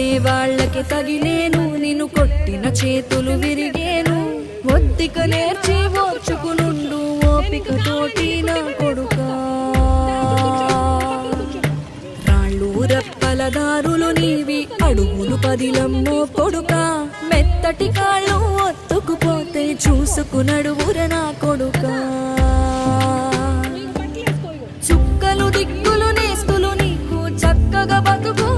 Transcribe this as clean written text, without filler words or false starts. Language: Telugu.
కొట్టే వాళ్ళకి తగిలేను, నిన్ను కొట్టిన చేతులు విరిగేను. ఒద్దిక నేర్చి ఓర్చుకునుండు ఓపిక తోటి నా కొడుకా. రాళ్ళు రెప్పల దారులు నీవి, అడుగులు పదిలమ్మో కొడుకా. మెత్తటి కాళ్ళు ఒత్తుకుపోతే చూసుకునడువుర నా కొడుకా. చుక్కలు దిక్కులు నేస్తులు నీకు చక్కగా బతుకు